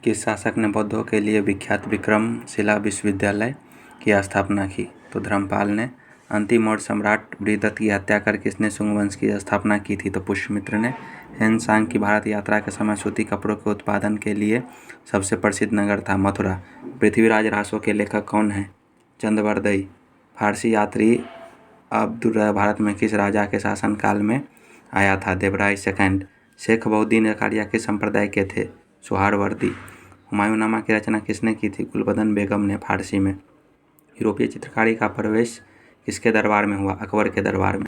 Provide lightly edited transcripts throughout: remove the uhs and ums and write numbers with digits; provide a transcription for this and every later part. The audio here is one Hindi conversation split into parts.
किस शासक ने बौद्धों के लिए विख्यात विक्रमशिला विश्वविद्यालय की स्थापना की? तो धर्मपाल ने। अंतिम और सम्राट बृहदत्त की हत्या कर किसने शुंग वंश की स्थापना की थी? तो पुष्यमित्र ने। हेन सांग की भारत यात्रा के समय सूती कपड़ों के उत्पादन के लिए सबसे प्रसिद्ध नगर था मथुरा। पृथ्वीराज रासो के लेखक कौन हैं? चंद्रवरदई। फारसी यात्री अब्दुर्रह भारत में किस राजा के शासनकाल में आया था? देवराय सेकंड। शेख बहुद्दीन जकारिया किस संप्रदाय के थे? सुहारवर्दी। हुमायूंनामा की रचना किसने की थी? गुलबदन बेगम ने। फारसी में। यूरोपीय चित्रकारी का प्रवेश किसके दरबार में हुआ? अकबर के दरबार में।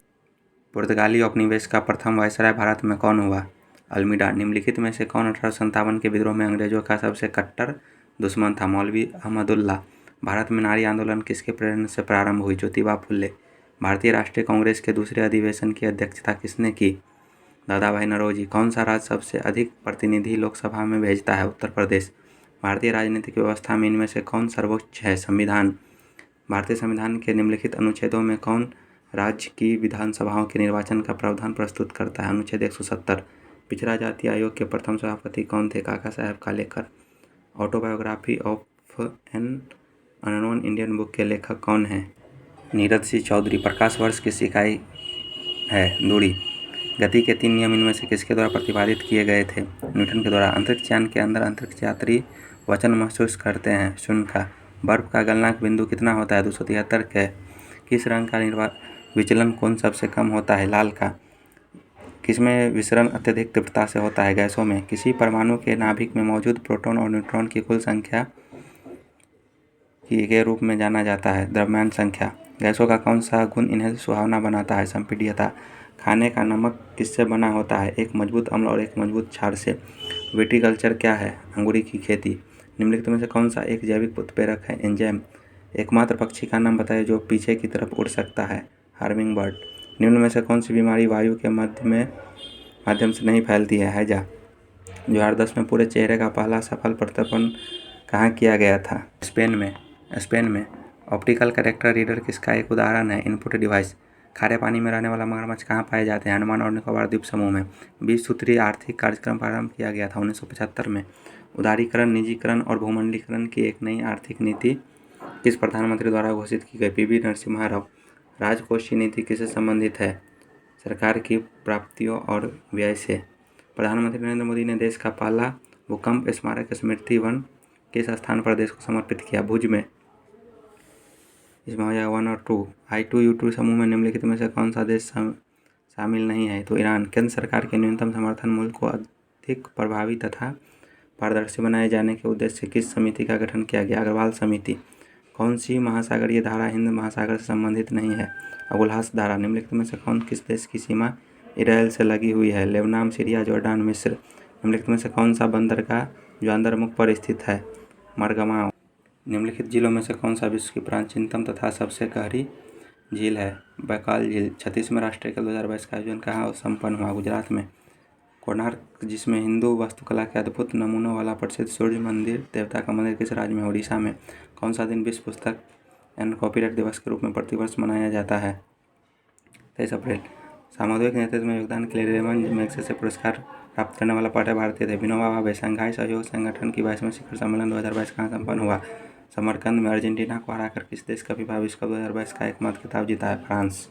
पुर्तगाली औपनिवेश का प्रथम वायसराय भारत में कौन हुआ? अल्मीडा। निम्नलिखित में से कौन 1857 के विद्रोह में अंग्रेजों का सबसे कट्टर दुश्मन था? मौलवी अहमदुल्ला। भारत में नारी आंदोलन किसके प्रेरणा से प्रारंभ हुई? ज्योतिबा फुले। भारतीय राष्ट्रीय कांग्रेस के दूसरे अधिवेशन की अध्यक्षता किसने की? दादा भाई नौरोजी। कौन सा राज्य सबसे अधिक प्रतिनिधि लोकसभा में भेजता है? उत्तर प्रदेश। भारतीय राजनीतिक व्यवस्था में इनमें से कौन सर्वोच्च है? संविधान। भारतीय संविधान के निम्नलिखित अनुच्छेदों में कौन राज्य की विधानसभाओं के निर्वाचन का प्रावधान प्रस्तुत करता है? अनुच्छेद 170। पिछड़ा जाति आयोग के प्रथम सभापति कौन थे? काका साहब Kalekar. Autobiography of an unknown Indian book के लेखक कौन हैं? नीरज सिंह चौधरी। प्रकाश वर्ष किसकी इकाई है? दूरी। गति के 3 नियम इनमें से किसके द्वारा प्रतिपादित किए गए थे? न्यूटन के द्वारा। अंतरिक्ष यान के अंदर अंतरिक्ष यात्री वजन महसूस करते हैं? शून्य का। बर्फ का गलनांक बिंदु कितना होता है? 273 के। किस रंग का विचलन कोण सबसे कम होता है? लाल का। किसमें विसरण अत्यधिक तीव्रता से होता है? गैसों में। किसी परमाणु के नाभिक में मौजूद प्रोटॉन और न्यूट्रॉन की कुल संख्या के रूप में जाना जाता है? द्रव्यमान संख्या। गैसों का कौन सा गुण इन्हें सुहावना बनाता है? संपीड्यता। खाने का नमक किससे बना होता है? एक मजबूत अम्ल और एक मजबूत क्षार से। विटीकल्चर क्या है? अंगूरी की खेती। निम्नलिखित में से कौन सा एक जैविक उत्प्रेरक है? एंजाइम। एकमात्र पक्षी का नाम बताइए जो पीछे की तरफ उड़ सकता है? Harming bird. निम्न में से कौन सी बीमारी वायु के माध्यम से नहीं फैलती है? हैजा। 2010 में पूरे चेहरे का पहला सफल प्रक्षेपण कहाँ किया गया था? स्पेन में। ऑप्टिकल कैरेक्टर रीडर किसका एक उदाहरण है? Input device. खारे पानी में रहने वाला मगरमच्छ कहाँ पाए जाते हैं? अंडमान और निकोबार द्वीप समूह में। 20 सूत्री आर्थिक कार्यक्रम प्रारंभ किया गया था 1975 में। उदारीकरण, निजीकरण और भूमंडलीकरण की एक नई आर्थिक नीति किस प्रधानमंत्री द्वारा घोषित की गई? पीवी नरसिम्हा राव। राजकोषीय नीति किससे संबंधित है? सरकार की प्राप्तियों और व्यय से। प्रधानमंत्री नरेंद्र मोदी ने देश का पहला भूकंप स्मारक स्मृति वन किस स्थान पर देश को समर्पित किया? भुज में। इसमें हो जाएगा 1 और 2। I2U2 समूह में निम्नलिखित में से कौन सा देश शामिल नहीं है? तो ईरान। केंद्र सरकार के न्यूनतम समर्थन मूल्य को अधिक प्रभावी तथा पारदर्शी बनाए जाने के उद्देश्य से किस समिति का गठन किया गया? अग्रवाल समिति। कौन सी महासागरीय धारा हिंद महासागर से संबंधित नहीं है? अबुल्हास धारा। निम्नलिखित में से किस देश की सीमा इजराइल से लगी हुई है? लेबनान, सीरिया, जॉर्डान, मिस्र। निम्नलिखित में से कौन सा बंदरगाह जो अंदरमुख पर स्थित है? मरगमाओ। निम्नलिखित झीलों में से कौन सा विश्व की प्राचीनतम तथा सबसे गहरी झील है? बैकाल झील। 36वें राष्ट्रीय खेल 2022 का आयोजन कहाँ संपन्न हुआ? गुजरात में। कोणार्क, जिसमें हिंदू वास्तुकला के अद्भुत नमूनों वाला प्रसिद्ध सूर्य मंदिर देवता का मंदिर किस राज्य में? उड़ीसा में। कौन सा दिन विश्व पुस्तक एंड कॉपीराइट दिवस के रूप में प्रतिवर्ष मनाया जाता है? 23 अप्रैल। सामुदायिक नेतृत्व में योगदान के लिए रेमन मैग्सेसे पुरस्कार प्राप्त करने वाला पहला भारतीय थे? विनोबा भावे। शंघाई सहयोग संगठन की 22वें शिखर सम्मेलन 2022 कहाँ संपन्न हुआ? समरकंद में। अर्जेंटीना को हराकर किस देश का फीफा विश्व कप 2022 का एकमात्र खिताब जीता है? फ्रांस।